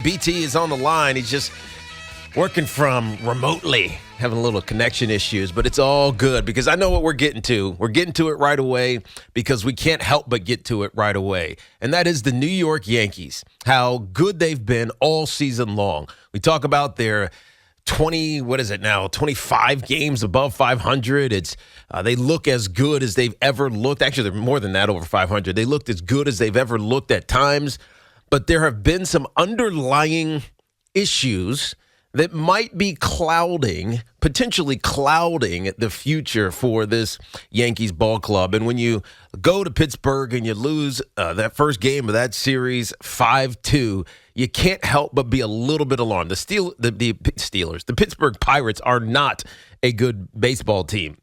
BT is on the line. He's just working from remotely, having a little connection issues, but it's all good because I know what we're getting to. We're getting to it right away because we can't help but get to it right away. And that is the New York Yankees, how good they've been all season long. We talk about their 25 games above 500. They look as good as they've ever looked. Actually, they're more than that, over 500. They looked as good as they've ever looked at times. But there have been some underlying issues that might be potentially clouding the future for this Yankees ball club. And when you go to Pittsburgh and you lose that first game of that series 5-2, you can't help but be a little bit alarmed. The Pittsburgh Pirates are not a good baseball team,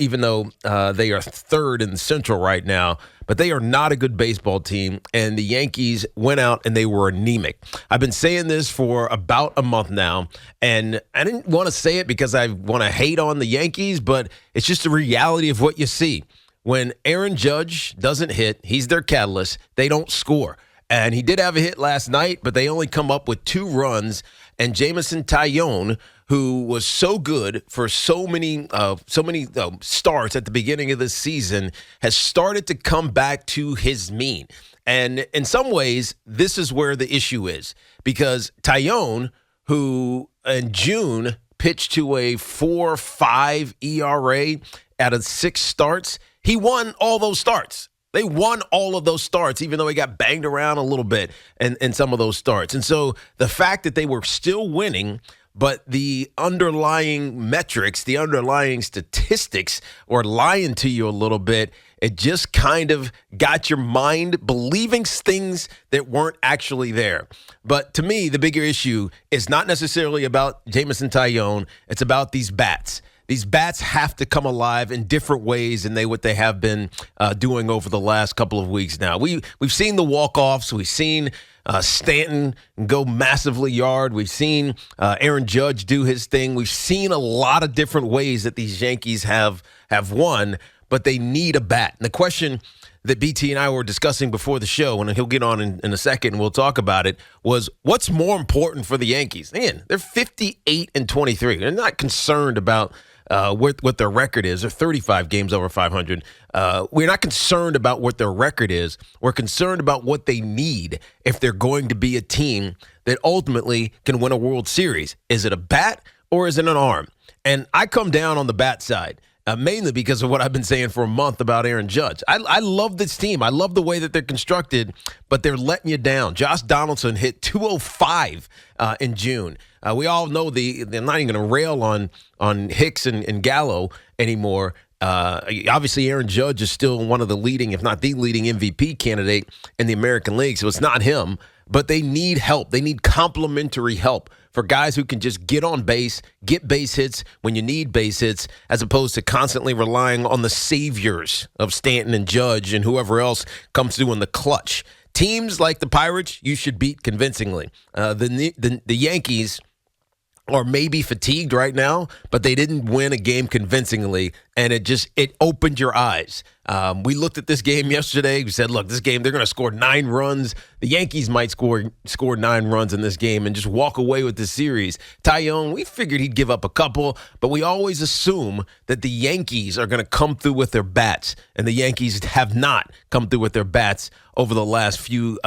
even though they are third in the Central right now. But they are not a good baseball team, and the Yankees went out and they were anemic. I've been saying this for about a month now, and I didn't want to say it because I want to hate on the Yankees, but it's just the reality of what you see. When Aaron Judge doesn't hit, he's their catalyst, they don't score. And he did have a hit last night, but they only come up with 2 runs. And Jameson Taillon, who was so good for so many starts at the beginning of the season, has started to come back to his mean. And in some ways, this is where the issue is. Because Taillon, who in June pitched to a 4.5 ERA out of 6 starts, he won all those starts. They won all of those starts, even though he got banged around a little bit in some of those starts. And so the fact that they were still winning, but the underlying metrics, the underlying statistics were lying to you a little bit, it just kind of got your mind believing things that weren't actually there. But to me, the bigger issue is not necessarily about Jameson Taillon. It's about these bats. These bats have to come alive in different ways than what they have been doing over the last couple of weeks now. We've seen the walk-offs. We've seen Stanton go massively yard. We've seen Aaron Judge do his thing. We've seen a lot of different ways that these Yankees have won, but they need a bat. And the question that BT and I were discussing before the show, and he'll get on in a second and we'll talk about it, was what's more important for the Yankees? Man, they're 58-23. They're not concerned about what their record is. They're 35 games over 500. We're not concerned about what their record is. We're concerned about what they need if they're going to be a team that ultimately can win a World Series. Is it a bat or is it an arm? And I come down on the bat side. Mainly because of what I've been saying for a month about Aaron Judge. I love this team. I love the way that they're constructed, but they're letting you down. Josh Donaldson hit 205 in June. We all know they're not even going to rail on Hicks and Gallo anymore. Obviously, Aaron Judge is still one of the leading, if not the leading MVP candidate in the American League, so it's not him. But they need help. They need complementary help for guys who can just get on base, get base hits when you need base hits, as opposed to constantly relying on the saviors of Stanton and Judge and whoever else comes through in the clutch. Teams like the Pirates, you should beat convincingly. The Yankees are maybe fatigued right now, but they didn't win a game convincingly, and it opened your eyes. We looked at this game yesterday. We said, look, this game, they're going to score 9 runs. The Yankees might score 9 runs in this game and just walk away with this series. Taillon, we figured he'd give up a couple, but we always assume that the Yankees are going to come through with their bats, and the Yankees have not come through with their bats over the last few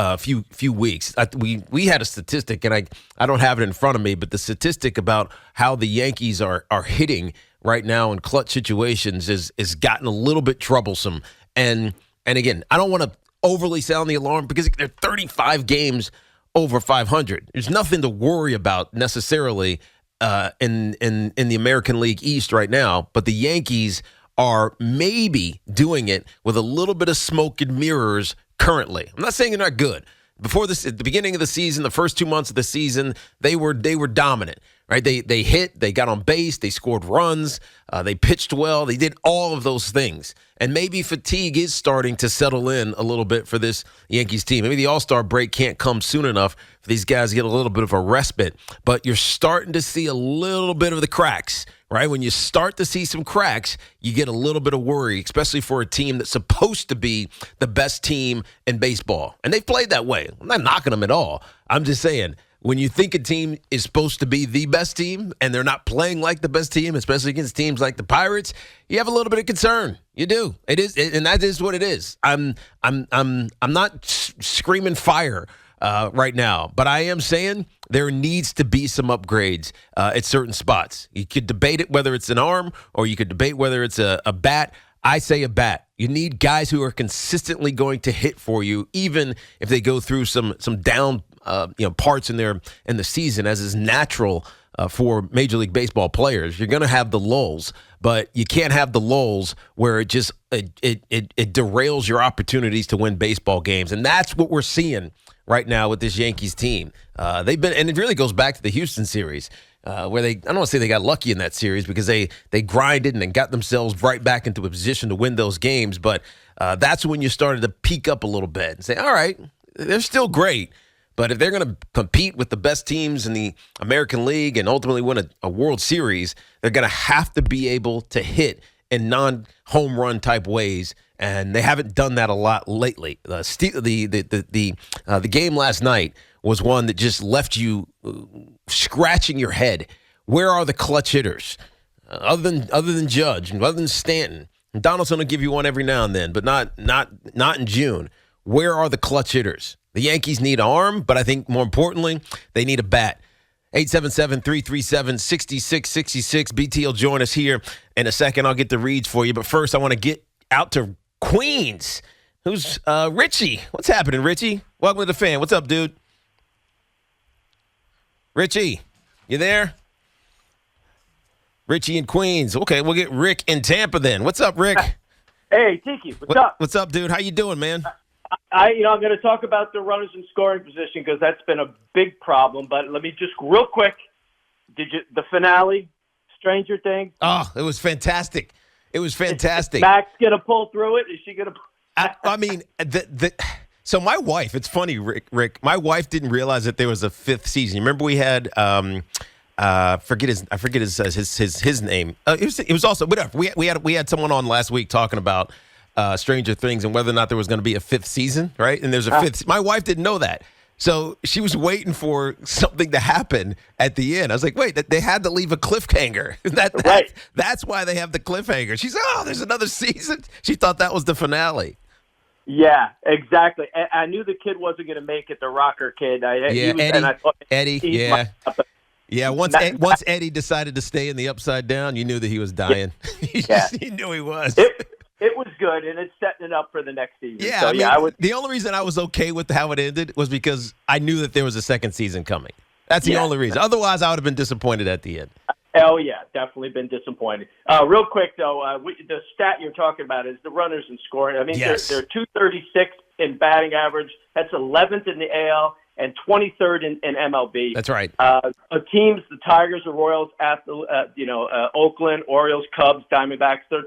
weeks. We had a statistic, and I don't have it in front of me, but the statistic about how the Yankees are hitting right now in clutch situations is gotten a little bit troublesome. And again, I don't want to overly sound the alarm because they're 35 games over 500. There's nothing to worry about necessarily in the American League East right now, but the Yankees are maybe doing it with a little bit of smoke and mirrors currently. I'm not saying they're not good. Before this, at the beginning of the season, the first 2 months of the season, they were dominant, right? They hit, they got on base, they scored runs, they pitched well, they did all of those things. And maybe fatigue is starting to settle in a little bit for this Yankees team. Maybe the All-Star break can't come soon enough for these guys to get a little bit of a respite. But you're starting to see a little bit of the cracks, right? When you start to see some cracks, you get a little bit of worry, especially for a team that's supposed to be the best team in baseball. And they've played that way. I'm not knocking them at all. I'm just saying, when you think a team is supposed to be the best team and they're not playing like the best team, especially against teams like the Pirates, you have a little bit of concern. You do. It is, and that is what it is. I'm not screaming fire right now, but I am saying there needs to be some upgrades at certain spots. You could debate it whether it's an arm or you could debate whether it's a bat. I say a bat. You need guys who are consistently going to hit for you, even if they go through some down parts in the season, as is natural for Major League Baseball players. You're going to have the lulls, but you can't have the lulls where it derails your opportunities to win baseball games, and that's what we're seeing right now with this Yankees team. They've been, and it really goes back to the Houston series. Where I don't want to say they got lucky in that series because they grinded and then got themselves right back into a position to win those games. But that's when you started to peak up a little bit and say, all right, they're still great. But if they're going to compete with the best teams in the American League and ultimately win a World Series, they're going to have to be able to hit in non-home run type ways. And they haven't done that a lot lately. The game last night was one that just left you scratching your head. Where are the clutch hitters? Other than Judge and other than Stanton. And Donaldson will give you one every now and then, but not in June. Where are the clutch hitters? The Yankees need an arm, but I think more importantly, they need a bat. 877-337-6666. BT will join us here in a second. I'll get the reads for you, but first I want to get out to Queens. Who's Richie? What's happening, Richie? Welcome to the fan. What's up, dude? Richie, you there? Richie in Queens. Okay, we'll get Rick in Tampa then. What's up, Rick? Hey, Tiki, what's up? What's up, dude? How you doing, man? I'm going to talk about the runners in scoring position because that's been a big problem. But let me just real quick. The finale, Stranger Things? Oh, it was fantastic. It was fantastic. Is Max going to pull through it? Is she going to? I mean, so my wife. It's funny, Rick. My wife didn't realize that there was a fifth season. You remember we had I forget his name. It was also whatever. We had someone on last week talking about Stranger Things and whether or not there was going to be a fifth season, right? And there's a fifth. My wife didn't know that. So she was waiting for something to happen at the end. I was like, wait, they had to leave a cliffhanger. Right. That's why they have the cliffhanger. She's there's another season. She thought that was the finale. Yeah, exactly. I knew the kid wasn't going to make it, the rocker kid. Eddie. Yeah, once Eddie decided to stay in the Upside Down, you knew that he was dying. You knew he was. It was good, and it's setting it up for the next season. Yeah, so, the only reason I was okay with how it ended was because I knew that there was a second season coming. That's the only reason. Otherwise, I would have been disappointed at the end. Oh, yeah, definitely been disappointed. Real quick, though, the stat you're talking about is the runners in scoring. I mean, they're 236 in batting average. That's 11th in the AL and 23rd in MLB. That's right. Teams, the Tigers, the Royals, Oakland, Orioles, Cubs, Diamondbacks, they're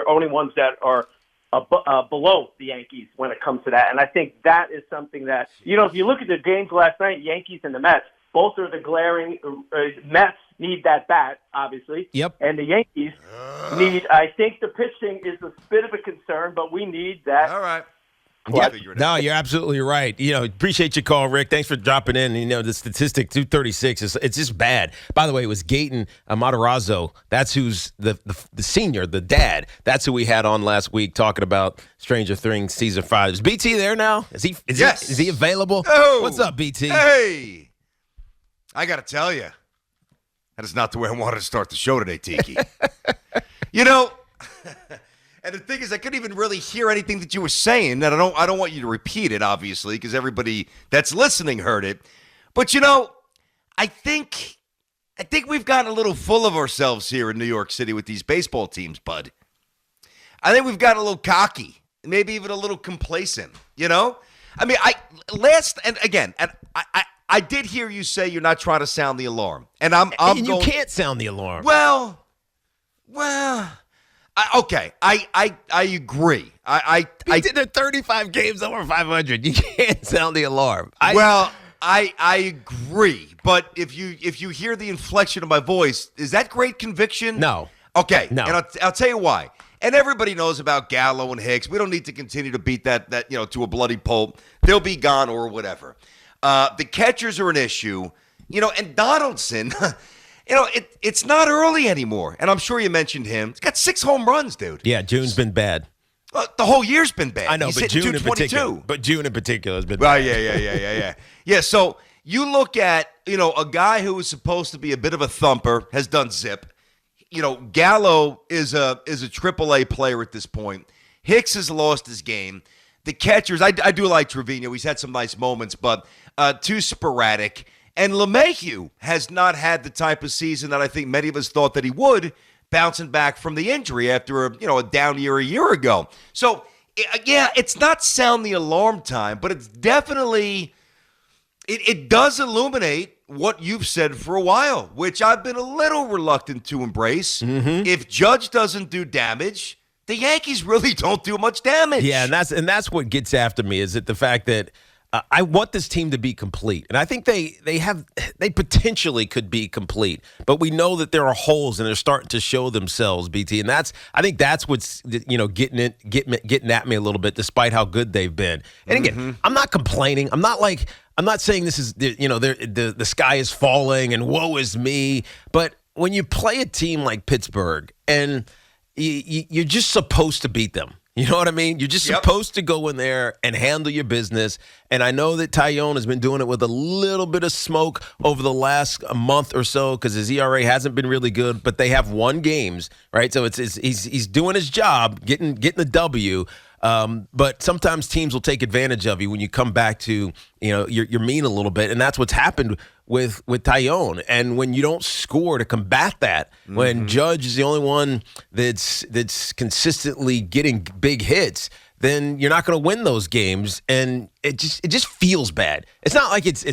only ones that are below the Yankees when it comes to that. And I think that is something that, if you look at the games last night, Yankees and the Mets, both are the glaring Mets need that bat, obviously. Yep. And the Yankees need, I think the pitching is a bit of a concern, but we need that. All right. Yeah, no, you're absolutely right. Appreciate your call, Rick. Thanks for dropping in. The statistic 236 it's just bad. By the way, it was Gaten Matarazzo. That's who's the senior, the dad. That's who we had on last week talking about Stranger Things season 5. Is BT there now? Is he available? Oh, what's up, BT? Hey, I got to tell you, that is not the way I wanted to start the show today, Tiki. And the thing is, I couldn't even really hear anything that you were saying. And I don't want you to repeat it, obviously, because everybody that's listening heard it. But I think we've gotten a little full of ourselves here in New York City with these baseball teams, bud. I think we've gotten a little cocky, maybe even a little complacent. I mean, I did hear you say you're not trying to sound the alarm, and you can't sound the alarm. Well. Okay, I agree. I did 35 games over 500. You can't sound the alarm. I agree. But if you hear the inflection of my voice, is that great conviction? No. Okay. No. And I'll tell you why. And everybody knows about Gallo and Hicks. We don't need to continue to beat that to a bloody pulp. They'll be gone or whatever. The catchers are an issue. And Donaldson, it's not early anymore. And I'm sure you mentioned him. He's got 6 home runs, dude. Yeah, June's been bad. The whole year's been bad. I know, He's but hitting June in particular. But June in particular has been bad. bad. Yeah, so you look at, a guy who was supposed to be a bit of a thumper has done zip. Gallo is a AAA player at this point. Hicks has lost his game. The catchers, I do like Trevino. He's had some nice moments, but too sporadic. And LeMahieu has not had the type of season that I think many of us thought that he would, bouncing back from the injury after a down year a year ago. So, yeah, it's not sound the alarm time, but it's definitely it does illuminate what you've said for a while, which I've been a little reluctant to embrace. Mm-hmm. If Judge doesn't do damage, the Yankees really don't do much damage. Yeah, and that's what gets after me, is that the fact that I want this team to be complete, and I think they potentially could be complete, but we know that there are holes and they're starting to show themselves, BT, and I think that's what's getting at me a little bit, despite how good they've been. And again, I'm not complaining. I'm not saying this is the sky is falling and woe is me, but when you play a team like Pittsburgh and you're just supposed to beat them. You know what I mean? You're just supposed to go in there and handle your business. And I know that Tyone has been doing it with a little bit of smoke over the last month or so because his ERA hasn't been really good, but they have won games, right? So he's doing his job, getting the W. But sometimes teams will take advantage of you when you come back to, you're mean a little bit. And that's what's happened with Tyone. And when you don't score to combat that, when Judge is the only one that's consistently getting big hits, then you're not going to win those games, and it just feels bad. It's not like it's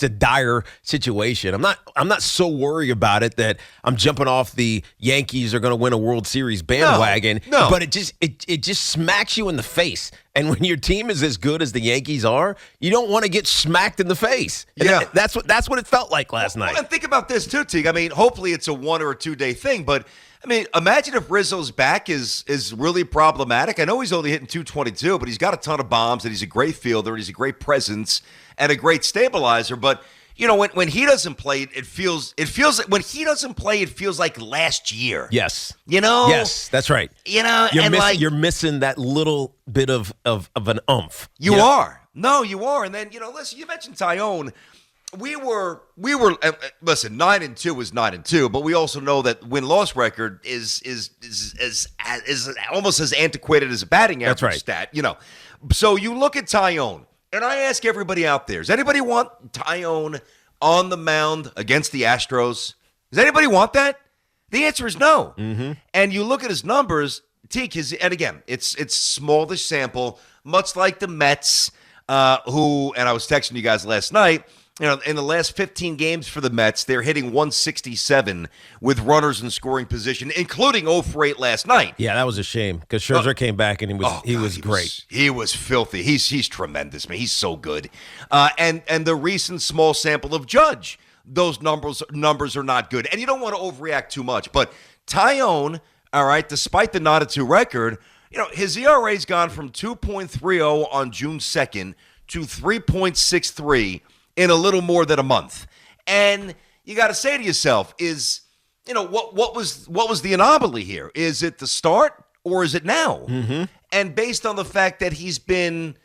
a dire situation. I'm not so worried about it that I'm jumping off the Yankees are going to win a World Series bandwagon. No. But it just smacks you in the face. And when your team is as good as the Yankees are, you don't want to get smacked in the face. And yeah, that's what it felt like last night. Well, and think about this too, Teague. I mean, hopefully it's a 1 or a 2 day thing, but I mean, imagine if Rizzo's back is really problematic. I know he's only hitting 222, but he's got a ton of bombs, and he's a great fielder, he's a great presence, and a great stabilizer. But when he doesn't play, it feels when he doesn't play, it feels like last year. Yes. Yes, that's right. You're missing that little bit of an oomph. You are. No, you are. And then listen, you mentioned Tyone. We were listen, 9-2 is 9-2, but we also know that win-loss record is almost as antiquated as a batting average stat. So you look at Tyone, and I ask everybody out there: does anybody want Tyone on the mound against the Astros? Does anybody want that? The answer is no. Mm-hmm. And you look at his numbers, and again, it's smallish sample, much like the Mets, who, and I was texting you guys last night. In the last 15 games for the Mets, they're hitting 167 with runners in scoring position, including 0 for 8 last night. Yeah, that was a shame because Scherzer came back and he was great. He was filthy. He's tremendous, man. He's so good. And the recent small sample of Judge, those numbers are not good. And you don't want to overreact too much. But Tyone, all right, despite the 9-2 record, his ERA's gone from 2.30 on June 2nd to 3.63 in a little more than a month. And you got to say to yourself, what was the anomaly here? Is it the start or is it now? Mm-hmm. And based on the fact that he's been,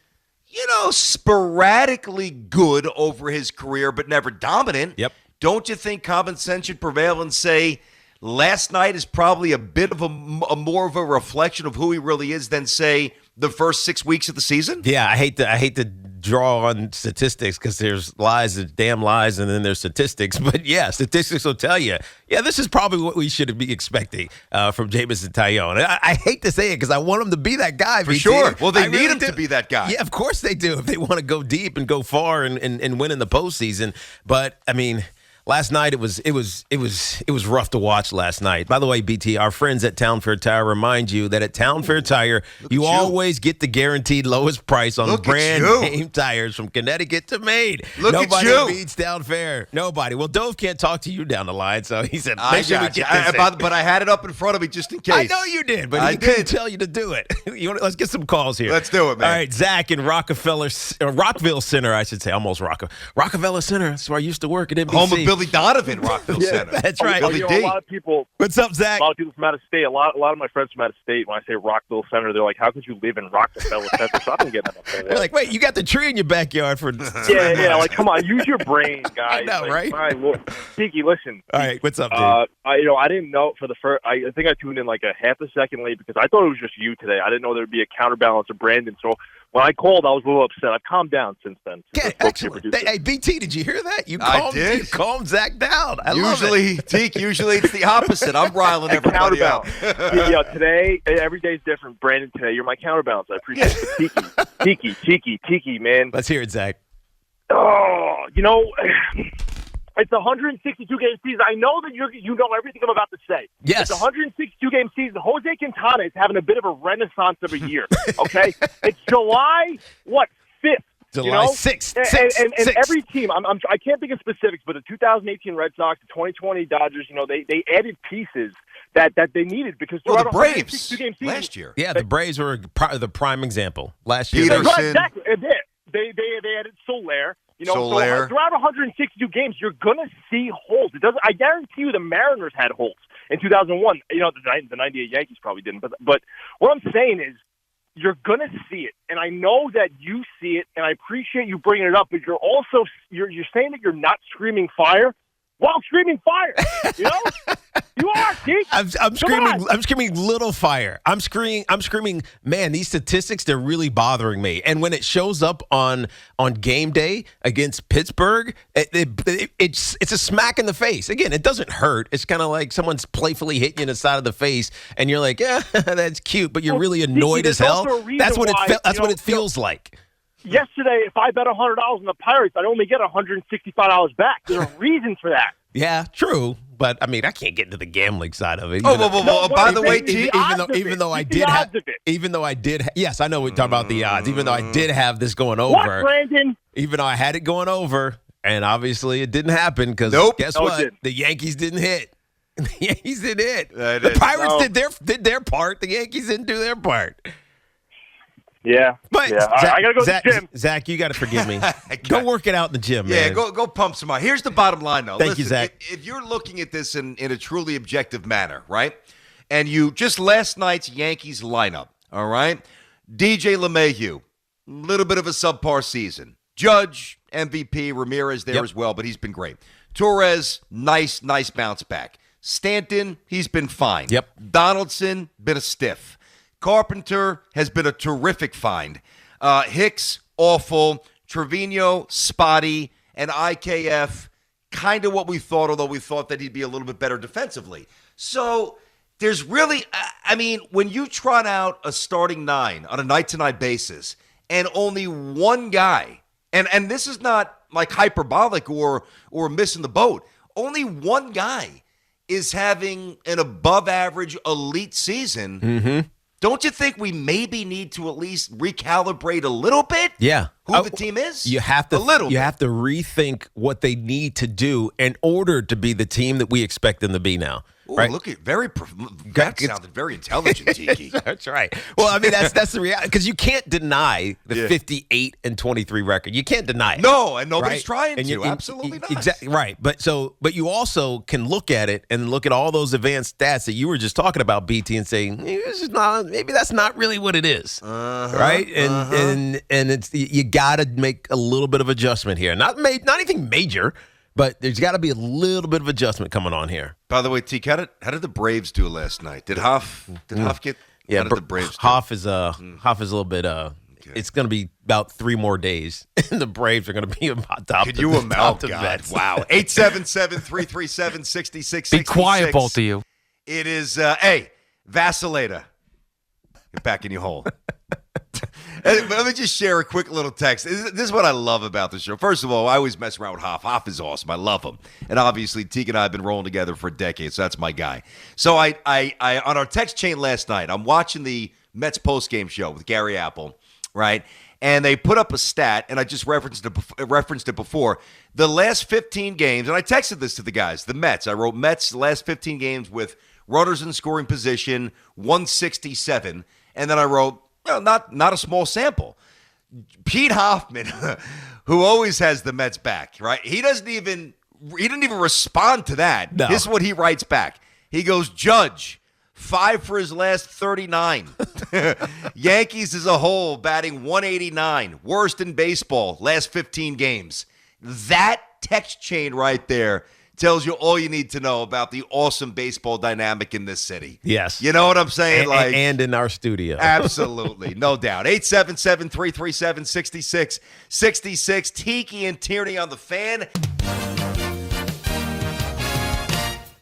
sporadically good over his career but never dominant, don't you think common sense should prevail and say last night is probably a bit of a more of a reflection of who he really is than, say, the first 6 weeks of the season? Yeah, I hate to draw on statistics because there's lies and damn lies, and then there's statistics. But yeah, statistics will tell you, this is probably what we should be expecting from Jameson Tyone. I hate to say it because I want him to be that guy. For sure. Well, they need him to be that guy. Yeah, of course they do if they want to go deep and go far and win in the postseason. But, I mean, last night it was rough to watch last night. By the way, BT, our friends at Town Fair Tire remind you that at Town Fair Tire, you always get the guaranteed lowest price on brand name tires from Connecticut to Maine. Nobody beats Town Fair. Nobody. Well, Dove can't talk to you down the line, so he said, make sure we get this but I had it up in front of me just in case. I know you did, but he couldn't tell you to do it. Let's get some calls here. Let's do it, man. All right, Zach in Rockville Center, I should say, almost Rockefeller Center. That's where I used to work at NBC. Home of Billy Donovan, Rockville Center. That's right. Billy D. A lot of people. What's up, Zach? A lot of people from out of state. A lot of my friends from out of state. When I say Rockville Center, they're like, "How could you live in Rockefeller Center?" So I don't get that. They're like, "Wait, you got the tree in your backyard for?" Yeah. Like, come on, use your brain, guys. I know, like, right? Tiki, listen. All right, what's up, dude? I didn't know for the first. I think I tuned in like a half a second late because I thought it was just you today. I didn't know there'd be a counterbalance of Brandon. So when I called, I was a little upset. I've calmed down since then. Yeah, excellent. Hey, BT, did you hear that? You calmed Zach down. Usually it's the opposite. I'm riling everybody out. Today, every day's different. Brandon, today, you're my counterbalance. I appreciate it. Tiki, man. Let's hear it, Zach. Oh, it's a 162-game season. I know that you know everything I'm about to say. Yes. It's a 162-game season. Jose Quintana is having a bit of a renaissance of a year, okay? It's July, 5th? July 6th. And every team, I can't think of specifics, but the 2018 Red Sox, the 2020 Dodgers, they added pieces that they needed because the Braves season, last year. Yeah, the Braves were the prime example last year. Peterson. Exactly. They added Soler. So throughout 162 games, you're gonna see holes. I guarantee you, the Mariners had holes in 2001. The '98 Yankees probably didn't. But what I'm saying is, you're gonna see it, and I know that you see it, and I appreciate you bringing it up. But you're also you're saying that you're not screaming fire while screaming fire. You are, Tiki. I'm screaming little fire. I'm screaming, man, these statistics, they're really bothering me. And when it shows up on game day against Pittsburgh, it's a smack in the face. Again, it doesn't hurt. It's kind of like someone's playfully hitting you in the side of the face, and you're like, yeah, that's cute, but you're really annoyed as hell. That's what it feels like. Yesterday, if I bet $100 on the Pirates, I'd only get $165 back. There's a reason for that. Yeah, true. But I mean, I can't get into the gambling side of it. By the way, even though I did, yes, I know we're talking about the odds. Even though I did have this going over, what, Brandon? Even though I had it going over, and obviously it didn't happen because guess what? The Yankees didn't hit. The Yankees didn't hit. The Pirates did their part. The Yankees didn't do their part. Yeah, but Zach, I gotta go to the gym. Zach, you got to forgive me. Go work it out in the gym, man. Yeah, go pump some iron. Here's the bottom line, though. Thank you, Zach. If you're looking at this in a truly objective manner, right? And you just last night's Yankees lineup, all right? DJ LeMahieu, a little bit of a subpar season. Judge, MVP, Ramirez there as well, but he's been great. Torres, nice bounce back. Stanton, he's been fine. Yep. Donaldson, been a stiff. Carpenter has been a terrific find. Hicks, awful. Trevino, spotty. And IKF, kind of what we thought, although we thought that he'd be a little bit better defensively. So there's really, when you trot out a starting nine on a night-to-night basis and only one guy, and this is not like hyperbolic or missing the boat, only one guy is having an above-average elite season. Mm-hmm. Don't you think we maybe need to at least recalibrate a little bit? Yeah. Who the team is? You have to rethink what they need to do in order to be the team that we expect them to be now. Ooh, right? Look at that sounded very intelligent, Tiki. That's right. Well, I mean that's the reality because you can't deny the 58-23 record. You can't deny it. No, and nobody's right? trying to. Absolutely not. Exactly right. But you also can look at it and look at all those advanced stats that you were just talking about, BT, and say maybe that's not really what it is, right? And it's you got to make a little bit of adjustment here. Not anything major. But there's got to be a little bit of adjustment coming on here. By the way, Tiki, how did the Braves do last night? Did Hoff get? Yeah, how did the Braves do? Hoff is a little bit. It's going to be about 3 more days, and the Braves are going to be about top. Could you imagine? Wow, 877-337-6666. Be quiet, both of you. It is Vacillator. Get back in your hole. Let me just share a quick little text. This is what I love about the show. First of all, I always mess around with Hoff. Hoff is awesome. I love him. And obviously, Tiki and I have been rolling together for decades, so that's my guy. So I on our text chain last night, I'm watching the Mets postgame show with Gary Apple, right? And they put up a stat, and I just referenced it before. The last 15 games, and I texted this to the guys, the Mets. I wrote Mets last 15 games with runners in scoring position, 167. And then I wrote, not a small sample. Pete Hoffman, who always has the Mets back, right? He didn't even respond to that. No. This is what he writes back. He goes, Judge, 5 for his last 39. Yankees as a whole batting 189. Worst in baseball, last 15 games. That text chain right there tells you all you need to know about the awesome baseball dynamic in this city. Yes. You know what I'm saying? And in our studio. Absolutely. No doubt. 877-337-6666. Tiki and Tierney on the Fan.